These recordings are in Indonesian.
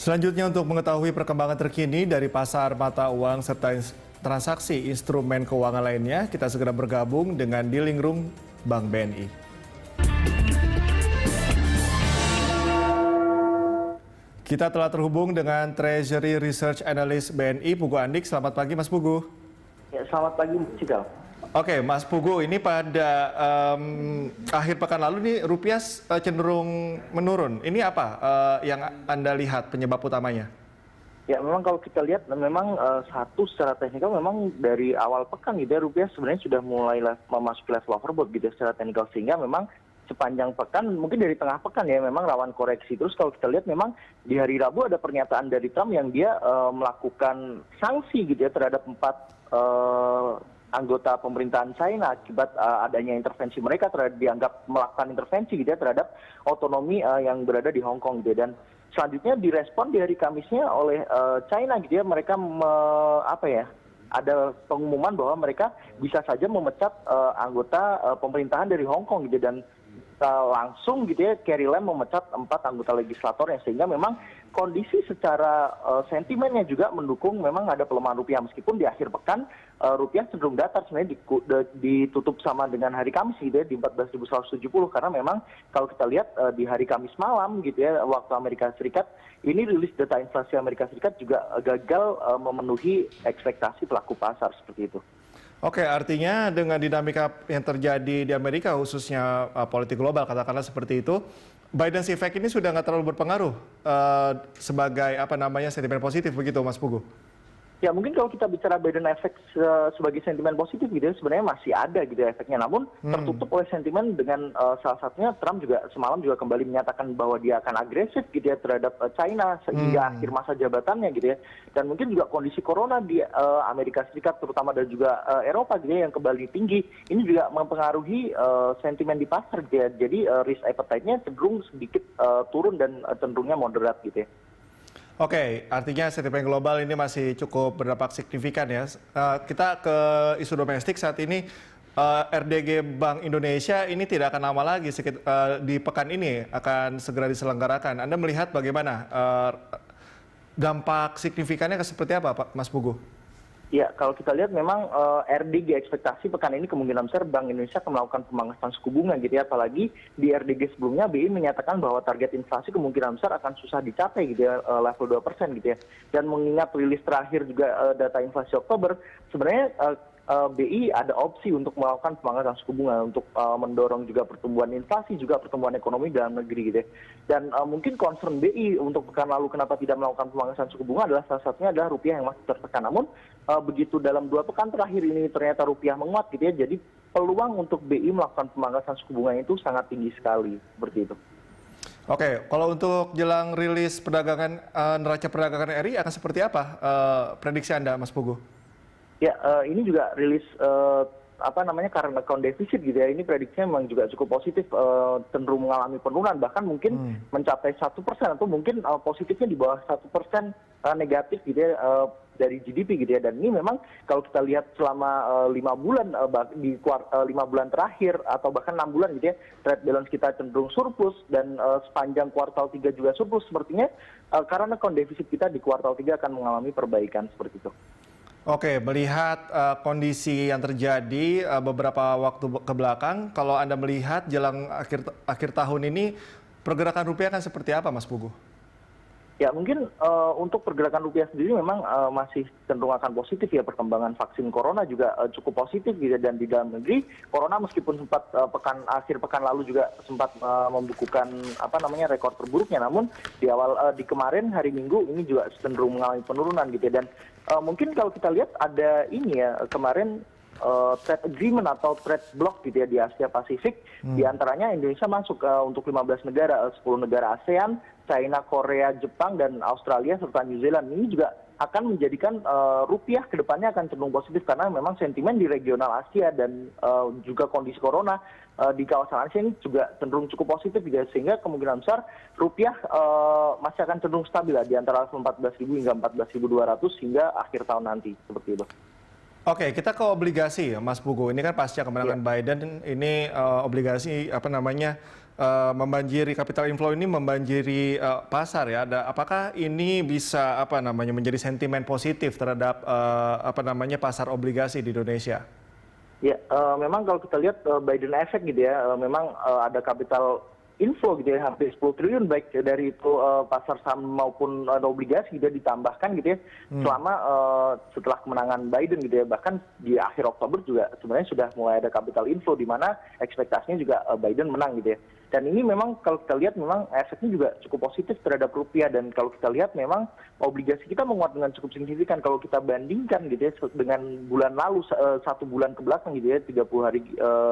Selanjutnya untuk mengetahui perkembangan terkini dari pasar mata uang serta transaksi instrumen keuangan lainnya, kita segera bergabung dengan Dealing Room Bank BNI. Kita telah terhubung dengan Treasury Research Analyst BNI, Pugu Andik. Selamat pagi, Mas Pugu. Ya, selamat pagi, Cikal. Oke, Mas Pugu, ini pada akhir pekan lalu nih rupiah cenderung menurun. Ini apa yang Anda lihat penyebab utamanya? Ya, memang kalau kita lihat, memang satu secara teknikal memang dari awal pekan gitu ya, rupiah sebenarnya sudah mulai memasuki level overbought gitu ya, secara teknikal, sehingga memang sepanjang pekan, mungkin dari tengah pekan ya, memang rawan koreksi. Terus kalau kita lihat memang di hari Rabu ada pernyataan dari Trump yang dia melakukan sanksi gitu ya terhadap 4 anggota pemerintahan China akibat adanya intervensi mereka dianggap melakukan intervensi gitu ya terhadap otonomi yang berada di Hong Kong gitu ya. Dan selanjutnya direspon di hari Kamisnya oleh China gitu ya, mereka ada pengumuman bahwa mereka bisa saja memecat anggota pemerintahan dari Hong Kong gitu ya. Dan langsung gitu ya Carrie Lam memecat 4 anggota legislatornya, sehingga memang kondisi secara sentimennya juga mendukung memang ada pelemahan rupiah, meskipun di akhir pekan rupiah cenderung datar sebenarnya ditutup sama dengan hari Kamis gitu ya di 14.170, karena memang kalau kita lihat di hari Kamis malam gitu ya waktu Amerika Serikat ini rilis data inflasi Amerika Serikat juga gagal memenuhi ekspektasi pelaku pasar seperti itu. Oke, artinya dengan dinamika yang terjadi di Amerika, khususnya politik global, katakanlah seperti itu, Biden's effect ini sudah nggak terlalu berpengaruh sebagai sentimen positif begitu, Mas Pugu? Ya, mungkin kalau kita bicara Biden effect sebagai sentimen positif gitu ya, sebenarnya masih ada gitu ya efeknya, namun tertutup oleh sentimen dengan salah satunya Trump juga semalam juga kembali menyatakan bahwa dia akan agresif gitu ya terhadap China hingga akhir masa jabatannya gitu ya. Dan mungkin juga kondisi corona di Amerika Serikat terutama dan juga Eropa gitu ya yang kembali tinggi, ini juga mempengaruhi sentimen di pasar gitu ya. Jadi risk appetite-nya cenderung sedikit turun dan cenderungnya moderat gitu ya. Oke, artinya sentimen global ini masih cukup berdampak signifikan ya. Kita ke isu domestik saat ini, RDG Bank Indonesia ini tidak akan lama lagi, di pekan ini akan segera diselenggarakan. Anda melihat bagaimana dampak signifikannya seperti apa, Pak Mas Pugu? Ya, kalau kita lihat memang RDG ekspektasi pekan ini kemungkinan besar Bank Indonesia akan melakukan pemangkasan suku bunga gitu ya. Apalagi di RDG sebelumnya BI menyatakan bahwa target inflasi kemungkinan besar akan susah dicapai gitu ya, level 2% gitu ya. Dan mengingat rilis terakhir juga data inflasi Oktober, sebenarnya BI ada opsi untuk melakukan pemangkasan suku bunga untuk mendorong juga pertumbuhan inflasi, juga pertumbuhan ekonomi dalam negeri gitu ya. Dan mungkin concern BI untuk pekan lalu kenapa tidak melakukan pemangkasan suku bunga adalah salah satunya adalah rupiah yang masih tertekan. Namun begitu dalam 2 pekan terakhir ini ternyata rupiah menguat gitu ya, jadi peluang untuk BI melakukan pemangkasan suku bunga itu sangat tinggi sekali, seperti itu. Oke, kalau untuk jelang rilis perdagangan neraca perdagangan RI akan seperti apa prediksi Anda, Mas Pugu? Ya, ini juga rilis current account deficit gitu ya. Ini prediksinya memang juga cukup positif, cenderung mengalami penurunan, bahkan mungkin mencapai 1% atau mungkin positifnya di bawah 1% negatif gitu ya dari GDP gitu ya. Dan ini memang kalau kita lihat selama 5 bulan di 5 bulan terakhir atau bahkan 6 bulan gitu ya, trade balance kita cenderung surplus, dan sepanjang kuartal 3 juga surplus. Sepertinya karena account deficit kita di kuartal 3 akan mengalami perbaikan seperti itu. Oke, melihat kondisi yang terjadi beberapa waktu ke belakang, kalau Anda melihat jelang akhir tahun ini, pergerakan rupiah kan seperti apa, Mas Pugu? Ya, mungkin untuk pergerakan rupiah sendiri memang masih cenderung akan positif ya. Perkembangan vaksin corona juga cukup positif gitu, dan di dalam negeri corona meskipun sempat akhir pekan lalu juga sempat membukukan rekor terburuknya, namun di kemarin hari Minggu ini juga cenderung mengalami penurunan gitu ya. Dan mungkin kalau kita lihat ada ini ya kemarin trade agreement atau trade block gitu ya di Asia Pasifik, di antaranya Indonesia masuk untuk 15 negara, 10 negara ASEAN, China, Korea, Jepang, dan Australia, serta New Zealand. Ini juga akan menjadikan rupiah ke depannya akan cenderung positif, karena memang sentimen di regional Asia dan juga kondisi corona di kawasan Asia ini juga cenderung cukup positif gitu ya. Sehingga kemungkinan besar rupiah masih akan cenderung stabil di antara 14.000 hingga 14.200 hingga akhir tahun nanti, seperti itu. Oke, kita ke obligasi ya, Mas Pugu. Ini kan pasca kemenangan Biden, ini obligasi membanjiri capital inflow ini membanjiri pasar ya. Apakah ini bisa menjadi sentimen positif terhadap pasar obligasi di Indonesia? Ya, memang kalau kita lihat Biden effect gitu ya, memang ada capital inflow gitu ya, hampir 10 triliun baik dari itu pasar saham maupun obligasi gitu ya, ditambahkan gitu ya, selama setelah kemenangan Biden gitu ya, bahkan di akhir Oktober juga sebenarnya sudah mulai ada capital inflow di mana ekspektasinya juga Biden menang gitu ya. Dan ini memang kalau kita lihat memang efeknya juga cukup positif terhadap rupiah, dan kalau kita lihat memang obligasi kita menguat dengan cukup signifikan kalau kita bandingkan gitu ya dengan bulan lalu, 1 bulan ke belakang gitu ya, 30 hari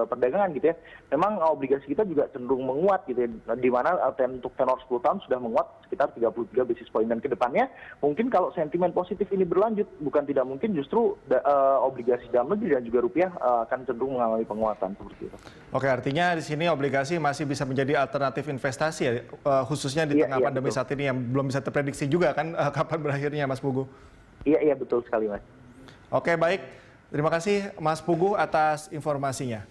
perdagangan gitu ya, memang obligasi kita juga cenderung menguat gitu ya, di mana untuk tenor 10 tahun sudah menguat sekitar 33 basis point, dan kedepannya mungkin kalau sentimen positif ini berlanjut, bukan tidak mungkin justru obligasi dalam negeri dan juga rupiah akan cenderung mengalami penguatan seperti itu. Oke, artinya di sini obligasi masih bisa menjadi alternatif investasi ya, khususnya di tengah pandemi saat ini yang belum bisa terprediksi juga kan kapan berakhirnya, Mas Pugu. Iya, betul sekali, Mas. Oke, baik. Terima kasih Mas Pugu atas informasinya.